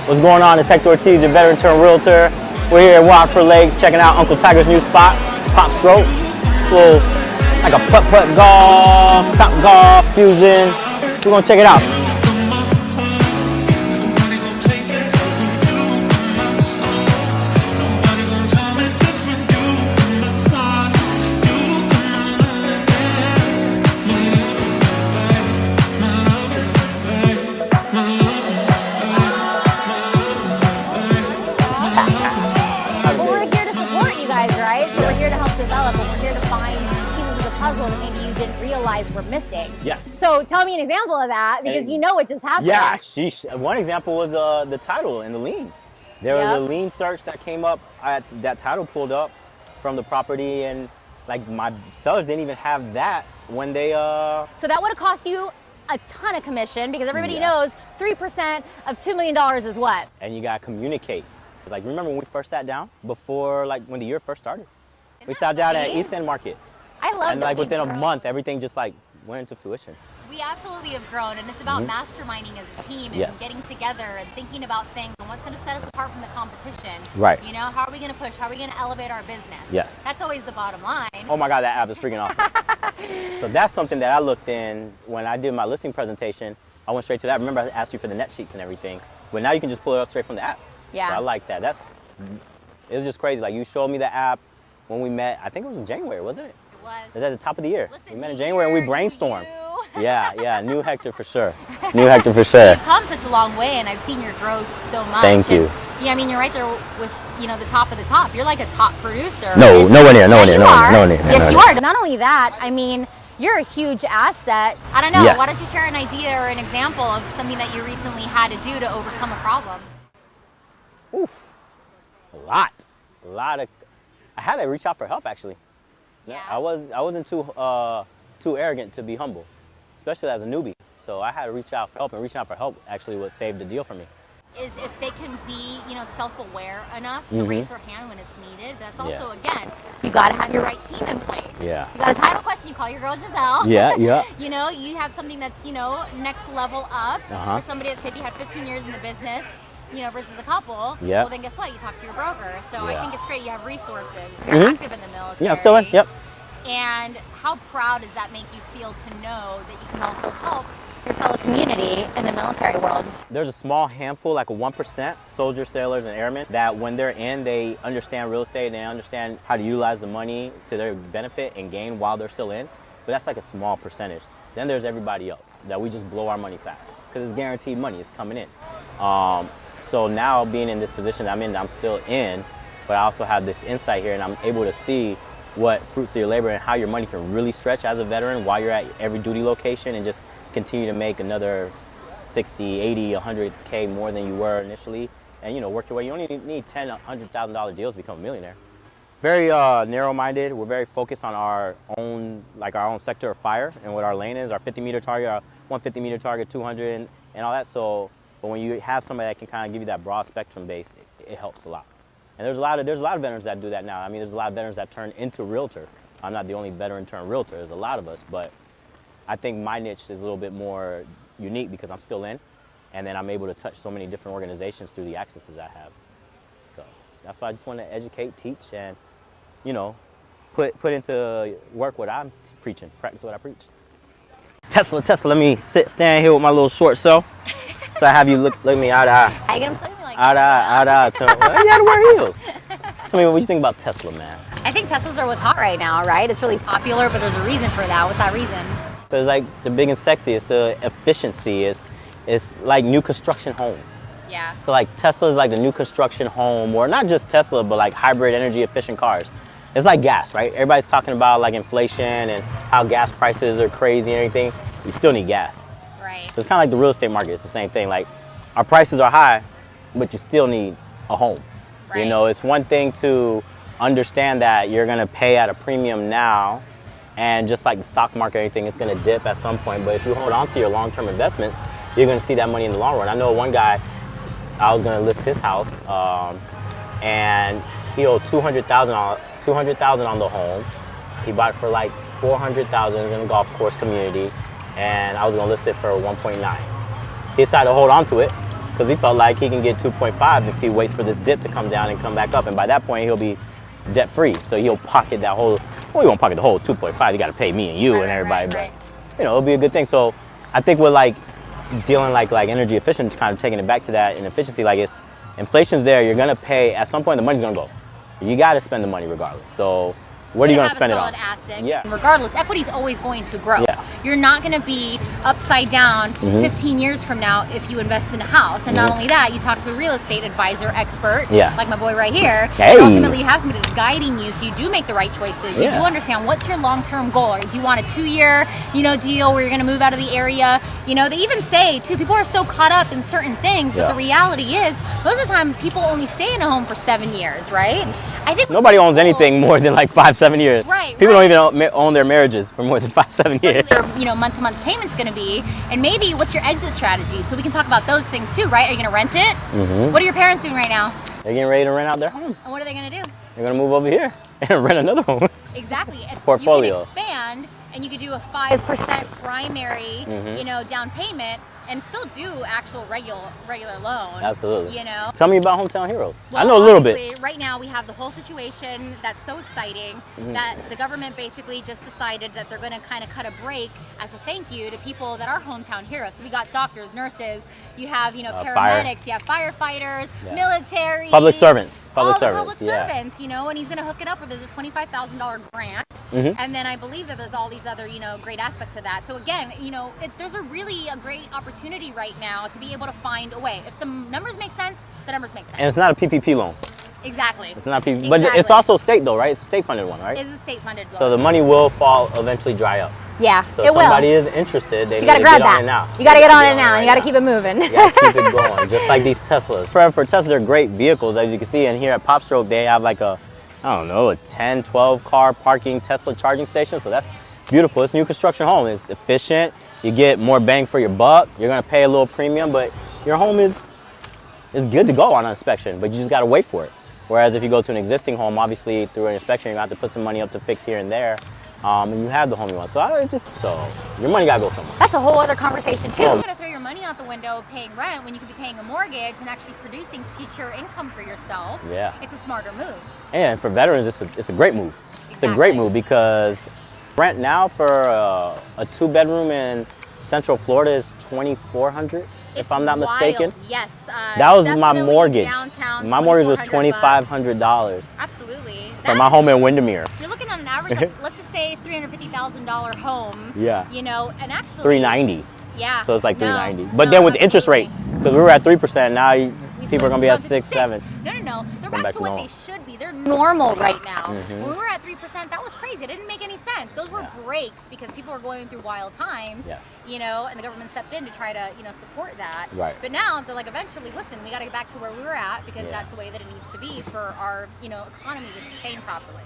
What's going on? It's Hector Ortiz, your veteran turned realtor. We're here at Watford Lakes checking out Uncle Tiger's new spot, Pop Stroke. It's a little like a putt-putt golf, top golf, fusion. We're gonna check it out. Develop, but we're here to find pieces of the puzzle that maybe you didn't realize were missing. Yes. So tell me an example of that, because you know it just happened. Yeah, sheesh. One example was the title and the lien. There was a lien search that came up, that title pulled up from the property, and like my sellers didn't even have that when they So that would have cost you a ton of commission, because everybody knows 3% of $2 million is what? And you gotta communicate. It's like, remember when we first sat down before, like when the year first started? We sat down at East End Market. I love and like within a month, everything just like went into fruition. We absolutely have grown, and it's about masterminding as a team and getting together and thinking about things and what's going to set us apart from the competition. Right. You know, how are we going to push? How are we going to elevate our business? Yes. That's always the bottom line. Oh my God, that app is freaking awesome. So that's something that I looked in when I did my listing presentation. I went straight to that. Remember, I asked you for the net sheets and everything, but now you can just pull it up straight from the app. Yeah. So I like that. It was just crazy. Like, you showed me the app when we met. I think it was in January, wasn't it? It was. It was at the top of the year. Listen, we met in January and we brainstormed. You. Yeah, new Hector for sure. New Hector for sure. You've come such a long way, and I've seen your growth so much. Thank you. Yeah, I mean, you're right there with, you know, the top of the top. You're like a top producer. No, nowhere near. Yes, you are. Not only that, I mean, you're a huge asset. I don't know. Yes. Why don't you share an idea or an example of something that you recently had to do to overcome a problem? Oof. A lot of. I had to reach out for help, actually. Yeah. I wasn't too arrogant to be humble, especially as a newbie. So I had to reach out for help, and reaching out for help actually what saved the deal for me. Is if they can be, you know, self-aware enough to raise their hand when it's needed. But that's also, again, you got to have your right team in place. Yeah. You got a title question, you call your girl Giselle. Yeah. You know, you have something that's, you know, next level up for somebody that's maybe had 15 years in the business, you know, versus a couple. Yeah. Well, then guess what? You talk to your broker. So I think it's great you have resources. You're active in the military. Yeah, I'm still in. Yep. And how proud does that make you feel to know that you can also help your fellow community in the military world? There's a small handful, like a 1%, soldiers, sailors, and airmen, that when they're in, they understand real estate, and they understand how to utilize the money to their benefit and gain while they're still in. But that's like a small percentage. Then there's everybody else that we just blow our money fast because it's guaranteed money, it's coming in. So now being in this position I'm still in, but I also have this insight here, and I'm able to see what fruits of your labor and how your money can really stretch as a veteran while you're at every duty location, and just continue to make another 60, 80, 100K more than you were initially, and, you know, work your way. You only need $10,000, $100,000 deals to become a millionaire. Very narrow-minded. We're very focused on our own sector of fire and what our lane is, our 50-meter target, our 150-meter target, 200, and all that. So, but when you have somebody that can kind of give you that broad spectrum base, it helps a lot. And there's a lot of veterans that do that now. I mean, there's a lot of veterans that turn into realtor. I'm not the only veteran turned realtor. There's a lot of us, but I think my niche is a little bit more unique because I'm still in, and then I'm able to touch so many different organizations through the accesses I have. So that's why I just want to educate, teach, and, you know, put into work what I'm preaching, practice what I preach. Tesla, let me stand here with my little short self. So I have you look me eye to eye. How you gonna play me like eye to eye. You had to wear heels. Tell me what you think about Tesla, man. I think Teslas are what's hot right now, right? It's really popular, but there's a reason for that. What's that reason? It's like the big and sexy. It's the efficiency. It's like new construction homes. Yeah. So like Tesla is like the new construction home, or not just Tesla, but like hybrid energy efficient cars. It's like gas, right? Everybody's talking about like inflation and how gas prices are crazy and everything. You still need gas. Right. So it's kind of like the real estate market. It's the same thing. Like, our prices are high, but you still need a home. Right. You know, it's one thing to understand that you're going to pay at a premium now, and just like the stock market, everything is going to dip at some point. But if you hold on to your long-term investments, you're going to see that money in the long run. I know one guy, I was going to list his house, and he owed $200,000 on the home. He bought it for like $400,000 in a golf course community, and I was going to list it for 1.9. He decided to hold on to it, because he felt like he can get 2.5 if he waits for this dip to come down and come back up. And by that point, he'll be debt free. So he'll pocket that whole, well, he won't pocket the whole 2.5. You got to pay me and you and everybody, but you know, it'll be a good thing. So I think with like dealing like energy efficient, kind of taking it back to that in efficiency, like it's inflation's there. You're gonna pay at some point. The money's gonna go. You got to spend the money regardless. So what are you going to spend it on? Asset. Yeah. Regardless, equity is always going to grow. Yeah. You're not going to be upside down 15 years from now if you invest in a house. And not only that, you talk to a real estate advisor expert, like my boy right here. Hey. And ultimately, you have somebody that's guiding you, so you do make the right choices. You Yeah. do understand what's your long-term goal. Do you want a 2-year, deal where you're going to move out of the area? They even say too, people are so caught up in certain things, but the reality is, most of the time, people only stay in a home for 7 years, right? I think nobody owns anything more than like 5-7 years. Right. People don't even own their marriages for more than 5-7 years. Their month-to-month payment's going to be, and maybe what's your exit strategy? So we can talk about those things too, right? Are you going to rent it? What are your parents doing right now? They're getting ready to rent out their home. And what are they going to do? They're going to move over here and rent another home. Exactly. And Portfolio. You can expand, and you could do a 5% primary, down payment, and still do actual regular loan. Absolutely. You know. Tell me about Hometown Heroes. Well, I know a little bit. Right now we have the whole situation that's so exciting that the government basically just decided that they're going to kind of cut a break as a thank you to people that are hometown heroes. So we got doctors, nurses, you have paramedics, you have firefighters, military, public servants, public servants, and he's going to hook it up with a $25,000 grant, and then I believe that there's all these other great aspects of that. So again, there's a great opportunity right now to be able to find a way. If the numbers make sense, the numbers make sense. And it's not a PPP loan. Exactly. It's not PPP, but it's also state though, right? It's a state-funded one, right? It is a state-funded loan. So the money will eventually dry up. Yeah, so if somebody is interested, they need to get on it now. You got to get on it now. You got to keep it moving. You got to keep it going, just like these Teslas. For Tesla, they're great vehicles, as you can see. And here at PopStroke, they have like a 10, 12 car parking Tesla charging station. So that's beautiful. It's a new construction home. It's efficient. You get more bang for your buck. You're gonna pay a little premium, but your home is good to go on inspection, but you just gotta wait for it. Whereas if you go to an existing home, obviously through an inspection, you're gonna have to put some money up to fix here and there, and you have the home you want. So your money gotta go somewhere. That's a whole other conversation too. You're gonna throw your money out the window paying rent when you could be paying a mortgage and actually producing future income for yourself. Yeah. It's a smarter move. And for veterans, it's a great move. It's a great move because rent now for a 2-bedroom in Central Florida is $2,400, if I'm not mistaken. Yes. That was my mortgage. Downtown, my mortgage was $2,500. Absolutely. For my home in Windermere. You're looking at an average of, let's just say, $350,000 home. Yeah. And actually. $390. Yeah. So it's like $390. But then with the interest rate, because we were at 3%, now people are going to be at 6, 7. No. They're back to what they should be. They're normal right now. When we were at 3%, that was crazy. It didn't make any sense. Those were breaks because people were going through wild times. Yes. And the government stepped in to try to, support that. Right. But now they're like, eventually, listen, we got to get back to where we were at because that's the way that it needs to be for our, economy to sustain properly.